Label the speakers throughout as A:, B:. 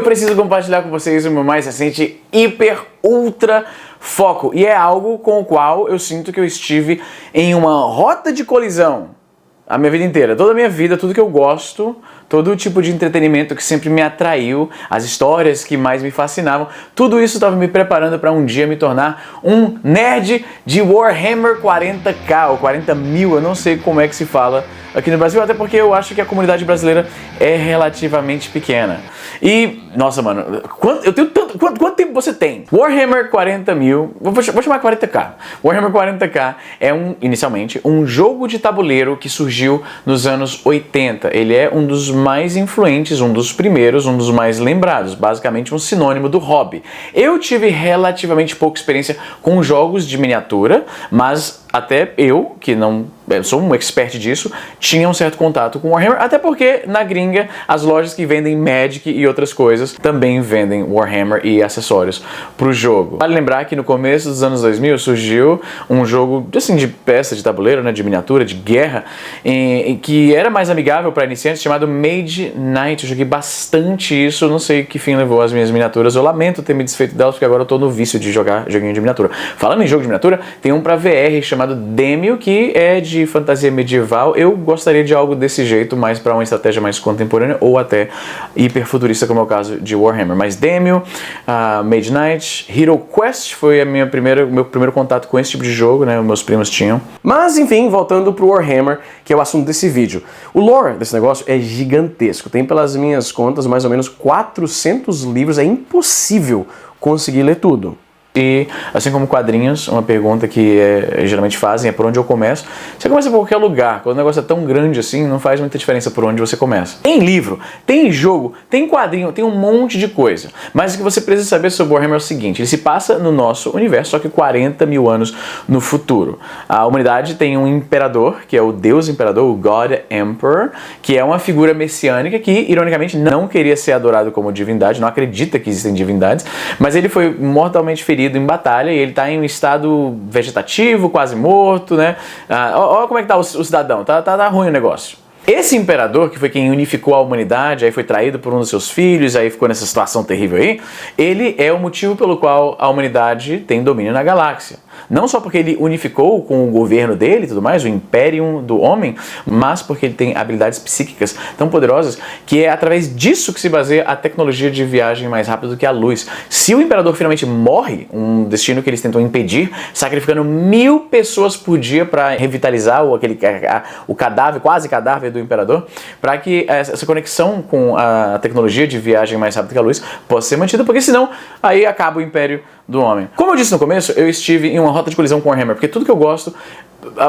A: preciso compartilhar com vocês o meu mais recente hiper ultra foco. E é algo com o qual eu sinto que eu estive em uma rota de colisão a minha vida inteira. Toda a minha vida, tudo que eu gosto, todo o tipo de entretenimento que sempre me atraiu, as histórias que mais me fascinavam, tudo isso estava me preparando para um dia me tornar um nerd de Warhammer 40k ou 40 mil, eu não sei como é que se fala aqui no Brasil, até porque eu acho que a comunidade brasileira é relativamente pequena. E, nossa, mano, quanto tempo você tem? Warhammer 40 mil, vou chamar 40k. Warhammer 40k é inicialmente um jogo de tabuleiro que surgiu nos anos 80. Ele é um dos mais influentes, um dos primeiros, um dos mais lembrados, basicamente um sinônimo do hobby. Eu tive relativamente pouca experiência com jogos de miniatura, mas até eu, que não sou um expert disso, tinha um certo contato com Warhammer, até porque na gringa as lojas que vendem Magic e outras coisas também vendem Warhammer e acessórios pro jogo. Vale lembrar que no começo dos anos 2000 surgiu um jogo assim, de peça de tabuleiro, né, de miniatura, de guerra, que era mais amigável para iniciantes, chamado Mage Knight. Eu joguei bastante isso, não sei que fim levou as minhas miniaturas, eu lamento ter me desfeito delas porque agora eu tô no vício de jogar joguinho de miniatura. Falando em jogo de miniatura, tem um pra VR chamado Demio, que é de fantasia medieval. Eu gostaria de algo desse jeito, mais para uma estratégia mais contemporânea ou até hiperfuturista, como é o caso de Warhammer. Mas Demio, Mage Knight, Hero Quest foi meu primeiro contato com esse tipo de jogo, né? Meus primos tinham. Mas enfim, voltando pro Warhammer, que é o assunto desse vídeo. O lore desse negócio é gigantesco. Tem, pelas minhas contas, mais ou menos 400 livros. É impossível conseguir ler tudo. E, assim como quadrinhos, uma pergunta que geralmente fazem é por onde eu começo. Você começa por qualquer lugar. Quando o negócio é tão grande assim, não faz muita diferença por onde você começa. Tem livro, tem jogo, tem quadrinho, tem um monte de coisa. Mas o que você precisa saber sobre Warhammer é o seguinte: ele se passa no nosso universo, só que 40 mil anos no futuro. A humanidade tem um imperador, que é o Deus Imperador, o God Emperor, que é uma figura messiânica que, ironicamente, não queria ser adorado como divindade, não acredita que existem divindades, mas ele foi mortalmente ferido em batalha e ele está em um estado vegetativo, quase morto, né? Olha como é que tá o cidadão, tá ruim o negócio. Esse imperador, que foi quem unificou a humanidade, aí foi traído por um dos seus filhos, aí ficou nessa situação terrível aí, ele é o motivo pelo qual a humanidade tem domínio na galáxia. Não só porque ele unificou com o governo dele e tudo mais, o Imperium do Homem, mas porque ele tem habilidades psíquicas tão poderosas que é através disso que se baseia a tecnologia de viagem mais rápida do que a luz. Se o imperador finalmente morre, um destino que eles tentam impedir, sacrificando 1000 pessoas por dia para revitalizar o cadáver, quase cadáver do imperador, para que essa conexão com a tecnologia de viagem mais rápida que a luz possa ser mantida, porque senão aí acaba o Império do Homem. Como eu disse no começo, eu estive em uma rota de colisão com Warhammer, porque tudo que eu gosto,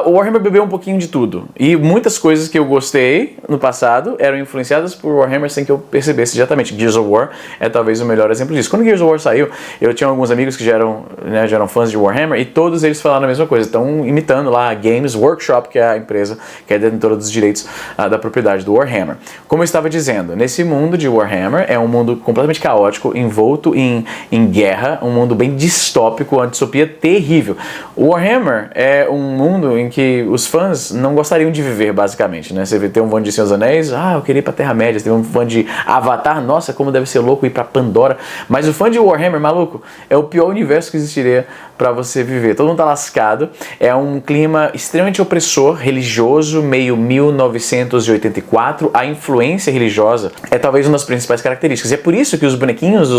A: o Warhammer bebeu um pouquinho de tudo. E muitas coisas que eu gostei no passado eram influenciadas por Warhammer sem que eu percebesse diretamente. Gears of War é talvez o melhor exemplo disso. Quando Gears of War saiu, eu tinha alguns amigos que já eram fãs de Warhammer e todos eles falaram a mesma coisa. Estão imitando lá a Games Workshop, que é a empresa que é detentora dos direitos da propriedade do Warhammer. Como eu estava dizendo, nesse mundo de Warhammer é um mundo completamente caótico, envolto em guerra, um mundo bem distópico, uma distopia terrível. O Warhammer é um mundo em que os fãs não gostariam de viver, basicamente, né? Você tem um fã de Senhor dos Anéis, eu queria ir pra Terra-média. Tem um fã de Avatar, nossa, como deve ser louco ir pra Pandora. Mas o fã de Warhammer, maluco, é o pior universo que existiria pra você viver. Todo mundo tá lascado, é um clima extremamente opressor, religioso, meio 1984. A influência religiosa é talvez uma das principais características. E é por isso que os bonequinhos,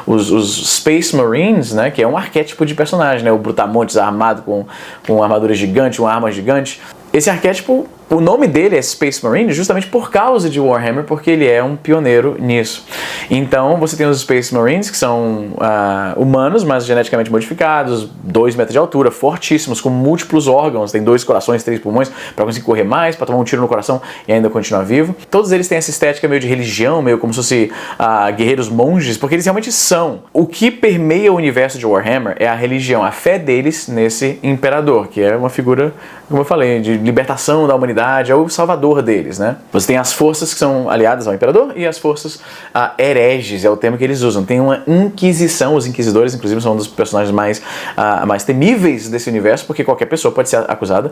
A: os Space Marines, né, que é um arquétipo de personagem, né? O Brutamontes armado com uma armadura gigante, uma arma gigante. Esse arquétipo, o nome dele é Space Marine justamente por causa de Warhammer, porque ele é um pioneiro nisso. Então você tem os Space Marines, que são humanos, mas geneticamente modificados, 2 metros de altura, fortíssimos, com múltiplos órgãos, tem 2 corações, 3 pulmões, para conseguir correr mais, para tomar um tiro no coração e ainda continuar vivo. Todos eles têm essa estética meio de religião, meio como se fosse guerreiros monges, porque eles realmente são. O que permeia o universo de Warhammer é a religião, a fé deles nesse imperador, que é uma figura, como eu falei, de libertação da humanidade, é o salvador deles, né? Você tem as forças que são aliadas ao imperador e as forças hereges, é o termo que eles usam. Tem uma inquisição, os inquisidores, inclusive, são um dos personagens mais temíveis desse universo, porque qualquer pessoa pode ser acusada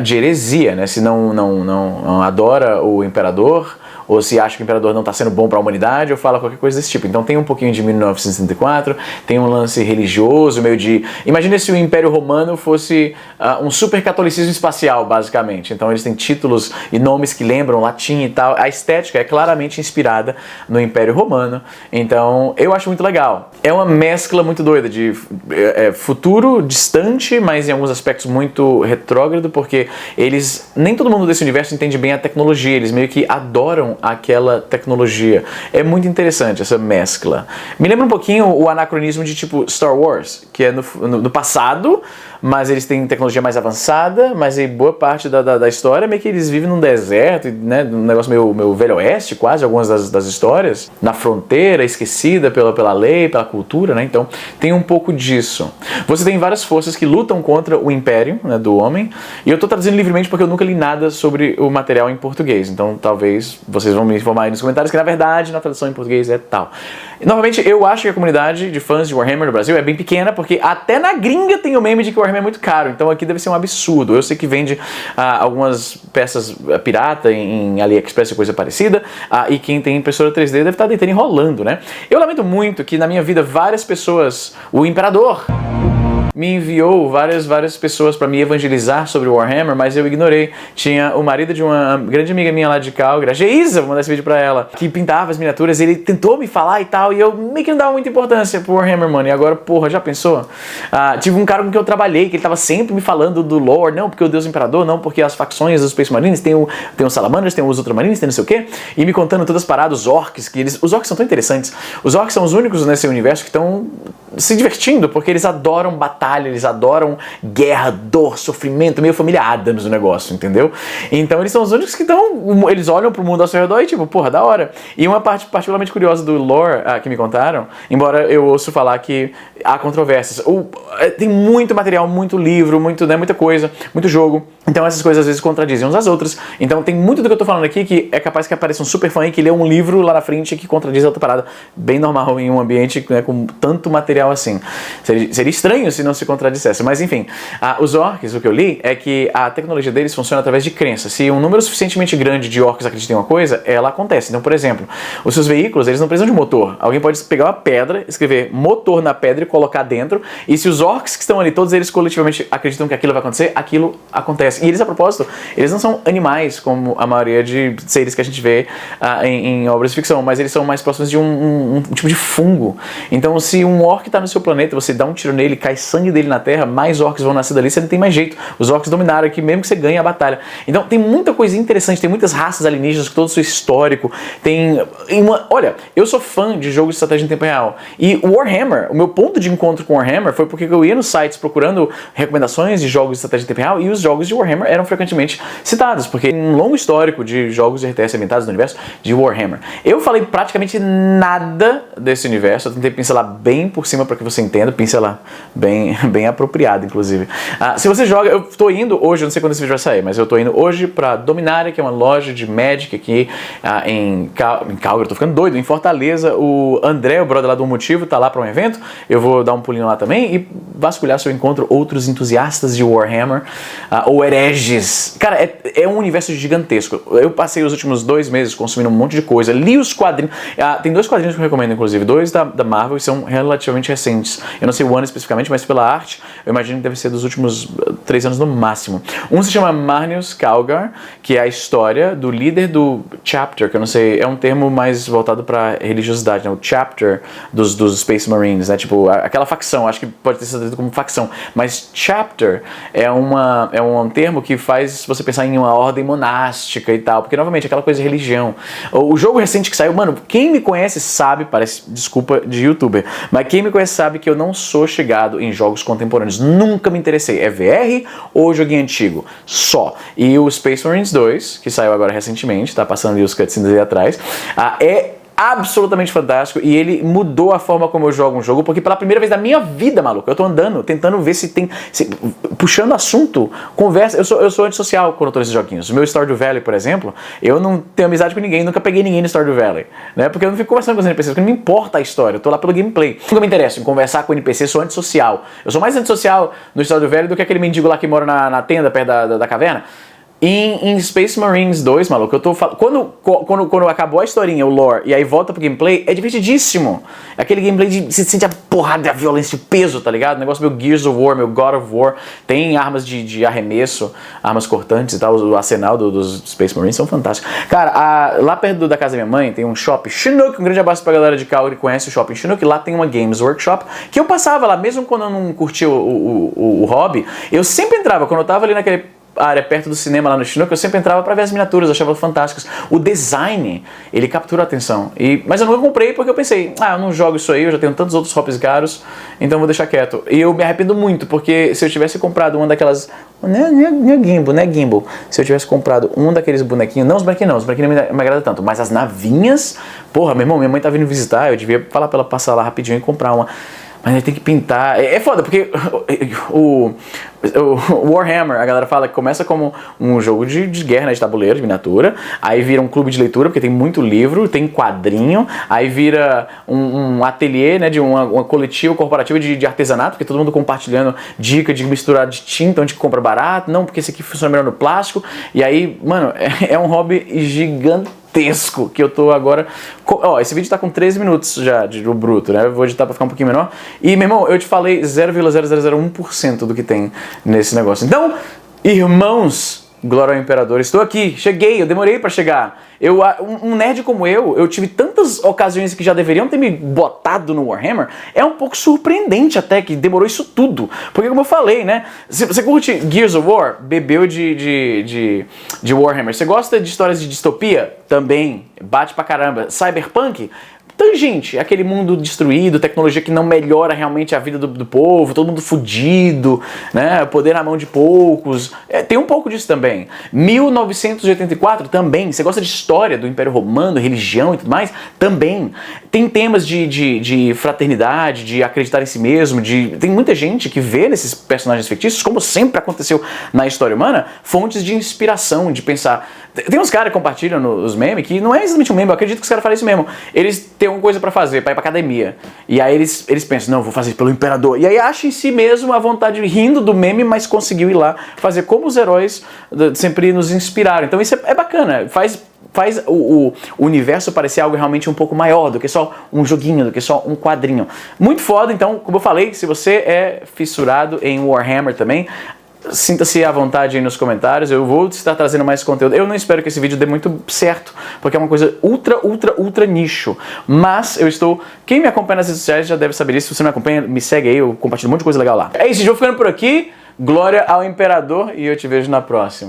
A: de heresia, né? Se não adora o imperador ou se acha que o imperador não está sendo bom para a humanidade, ou fala qualquer coisa desse tipo. Então tem um pouquinho de 1964, tem um lance religioso, meio de... Imagina se o Império Romano fosse um super catolicismo espacial, basicamente. Então eles têm títulos e nomes que lembram latim e tal. A estética é claramente inspirada no Império Romano. Então eu acho muito legal. É uma mescla muito doida de futuro distante, mas em alguns aspectos muito retrógrado, porque nem todo mundo desse universo entende bem a tecnologia, eles meio que adoram aquela tecnologia. É muito interessante essa mescla. Me lembra um pouquinho o anacronismo de tipo Star Wars, que é no passado, mas eles têm tecnologia mais avançada, mas em boa parte da história meio que eles vivem num deserto, né, um negócio meio velho oeste quase, algumas das histórias, na fronteira, esquecida pela lei, pela cultura, né, então tem um pouco disso. Você tem várias forças que lutam contra o império, né, do homem, e eu tô traduzindo livremente porque eu nunca li nada sobre o material em português, então talvez vocês vão me informar aí nos comentários que na verdade na tradução em português é tal. Normalmente eu acho que a comunidade de fãs de Warhammer no Brasil é bem pequena, porque até na gringa tem o meme de que o Warhammer é muito caro, então aqui deve ser um absurdo. Eu sei que vende algumas peças pirata em AliExpress e coisa parecida, e quem tem impressora 3D deve estar deitando enrolando, né? Eu lamento muito que na minha vida várias pessoas, o Imperador me enviou várias pessoas para me evangelizar sobre o Warhammer, mas eu ignorei. Tinha o marido de uma grande amiga minha lá de Calgary, a Geisa, vou mandar esse vídeo pra ela, que pintava as miniaturas, ele tentou me falar e tal, e eu meio que não dava muita importância pro Warhammer, mano, e agora, porra, já pensou? Tive um cara com quem eu trabalhei, que ele tava sempre me falando do lore, não porque o Deus Imperador, não porque as facções dos Space Marines, tem os Salamanders, tem os Ultramarines, tem não sei o quê, e me contando todas as paradas, os orcs, os orcs são tão interessantes. Os orcs são os únicos nesse universo que estão se divertindo, porque eles adoram batalha, eles adoram guerra, dor, sofrimento, meio família Addams o negócio, entendeu? Então eles são os únicos que estão, eles olham pro mundo ao seu redor e tipo, porra, da hora. E uma parte particularmente curiosa do lore que me contaram, embora eu ouço falar que há controvérsias, tem muito material, muito livro, muita coisa, muito jogo, então essas coisas às vezes contradizem uns às outras, então tem muito do que eu tô falando aqui que é capaz que apareça um super fã aí que lê um livro lá na frente que contradiz a outra parada, bem normal em um ambiente, né, com tanto material assim. Seria estranho se não se contradissesse, mas enfim, os orcs, o que eu li é que a tecnologia deles funciona através de crença. Se um número suficientemente grande de orcs acredita em uma coisa, ela acontece. Então, por exemplo, os seus veículos, eles não precisam de motor. Alguém pode pegar uma pedra, escrever motor na pedra e colocar dentro, e se os orcs que estão ali, todos eles coletivamente acreditam que aquilo vai acontecer, aquilo acontece. E eles, a propósito, eles não são animais, como a maioria de seres que a gente vê em obras de ficção, mas eles são mais próximos de um tipo de fungo. Então, se um orc está no seu planeta, você dá um tiro nele, cai sangue dele na terra, mais orcs vão nascer dali, você não tem mais jeito. Os orcs dominaram aqui, mesmo que você ganhe a batalha. Então, tem muita coisa interessante, tem muitas raças alienígenas com todo o seu histórico, olha, eu sou fã de jogos de estratégia em tempo real, e o Warhammer, o meu ponto de encontro com Warhammer foi porque eu ia nos sites procurando recomendações de jogos de estratégia em tempo real, e os jogos de Warhammer eram frequentemente citados, porque tem um longo histórico de jogos de RTS ambientados no universo de Warhammer. Eu falei praticamente nada desse universo, eu tentei pincelar bem por cima para que você entenda, pincelar bem apropriado, inclusive. Se você joga, eu tô indo hoje, eu não sei quando esse vídeo vai sair, mas eu tô indo hoje pra Dominária, que é uma loja de Magic aqui em Calgary, eu tô ficando doido, em Fortaleza. O André, o brother lá do Motivo, tá lá pra um evento, eu vou dar um pulinho lá também e vasculhar se eu encontro outros entusiastas de Warhammer ou hereges. Cara, é um universo gigantesco. Eu passei os últimos 2 meses consumindo um monte de coisa, li os quadrinhos, tem 2 quadrinhos que eu recomendo, inclusive, 2 da Marvel, e são relativamente recentes. Eu não sei o ano especificamente, mas pela arte, eu imagino que deve ser dos últimos 3 anos no máximo. Um se chama Marneus Calgar, que é a história do líder do Chapter, que eu não sei, é um termo mais voltado pra religiosidade, né? O Chapter dos Space Marines, né? Tipo, aquela facção, acho que pode ter sido traduzido como facção, mas Chapter é um termo que faz você pensar em uma ordem monástica e tal, porque novamente, aquela coisa de religião. O jogo recente que saiu, mano, quem me conhece sabe, parece desculpa de youtuber, mas quem me conhece sabe que eu não sou chegado em jogos contemporâneos, nunca me interessei, é VR ou joguinho antigo, só. E o Space Marines 2, que saiu agora recentemente, tá passando aí os cutscenes aí atrás, é absolutamente fantástico, e ele mudou a forma como eu jogo um jogo, porque pela primeira vez da minha vida, maluco, eu tô andando, tentando ver se tem, puxando assunto, conversa, eu sou antissocial quando eu tô nesses joguinhos. O meu Stardew Valley, por exemplo, eu não tenho amizade com ninguém, nunca peguei ninguém no Stardew Valley, né, porque eu não fico conversando com os NPCs, porque não me importa a história, eu tô lá pelo gameplay. Nunca me interesso em conversar com NPC, sou antissocial. Eu sou mais antissocial no Stardew Valley do que aquele mendigo lá que mora na tenda perto da caverna. Em Space Marines 2, maluco, eu tô falando. Quando acabou a historinha, o lore, e aí volta pro gameplay, é divertidíssimo. É aquele gameplay de. Você sente a porrada, a violência, o peso, tá ligado? O negócio meu Gears of War, meu God of War. Tem armas de arremesso, armas cortantes e tal. O arsenal dos Space Marines são fantásticos. Cara, lá perto da casa da minha mãe tem um shopping Chinook. Um grande abraço pra galera de Calgary que conhece o shopping Chinook. Lá tem uma Games Workshop que eu passava lá, mesmo quando eu não curtia o hobby. Eu sempre entrava, quando eu tava ali naquele área perto do cinema lá no Chinook, eu sempre entrava pra ver as miniaturas, eu achava fantásticas. O design, ele captura a atenção. Mas eu nunca comprei porque eu pensei, eu não jogo isso aí, eu já tenho tantos outros hobbies caros, então eu vou deixar quieto. E eu me arrependo muito, porque se eu tivesse comprado uma daquelas... Não é gimbal. Se eu tivesse comprado um daqueles bonequinhos, não os bonequinhos não me agrada tanto, mas as navinhas, porra, meu irmão, minha mãe tá vindo visitar, eu devia falar pra ela passar lá rapidinho e comprar uma. Mas aí tem que pintar. É foda, porque o Warhammer, a galera fala que começa como um jogo de guerra, né, de tabuleiro, de miniatura, aí vira um clube de leitura, porque tem muito livro, tem quadrinho, aí vira um ateliê, né, de uma coletiva corporativa de artesanato, porque todo mundo compartilhando dica de misturar de tinta, onde compra barato, não, porque esse aqui funciona melhor no plástico, e aí, mano, é um hobby gigantesco que eu tô agora... esse vídeo tá com 13 minutos já do bruto, né? Eu vou editar pra ficar um pouquinho menor. E, meu irmão, eu te falei 0,0001% do que tem nesse negócio. Então, irmãos, glória ao imperador, estou aqui, cheguei, eu demorei pra chegar. Um nerd como eu tive tantas ocasiões que já deveriam ter me botado no Warhammer, é um pouco surpreendente até que demorou isso tudo. Porque como eu falei, né, se você curte Gears of War, bebeu de Warhammer. Você gosta de histórias de distopia? Também, bate pra caramba. Cyberpunk? Tangente, aquele mundo destruído, tecnologia que não melhora realmente a vida do povo, todo mundo fudido, né? Poder na mão de poucos. Tem um pouco disso também. 1984 também. Você gosta de história do Império Romano, religião e tudo mais? Também. Tem temas de fraternidade, de acreditar em si mesmo, tem muita gente que vê nesses personagens fictícios, como sempre aconteceu na história humana, fontes de inspiração, de pensar. Tem uns caras que compartilham nos memes que não é exatamente um meme, eu acredito que os caras falam isso mesmo. Eles têm uma coisa pra fazer, pra ir pra academia. E aí eles pensam, não, vou fazer pelo imperador. E aí acha em si mesmo a vontade, rindo do meme, mas conseguiu ir lá fazer como os heróis sempre nos inspiraram. Então isso é bacana, faz o universo parecer algo realmente um pouco maior do que só um joguinho, do que só um quadrinho. Muito foda, então, como eu falei, se você é fissurado em Warhammer também, sinta-se à vontade aí nos comentários, eu vou estar trazendo mais conteúdo. Eu não espero que esse vídeo dê muito certo, porque é uma coisa ultra nicho. Mas eu estou... Quem me acompanha nas redes sociais já deve saber isso. Se você não me acompanha, me segue aí, eu compartilho um monte de coisa legal lá. É isso, gente, vou ficando por aqui. Glória ao imperador e eu te vejo na próxima.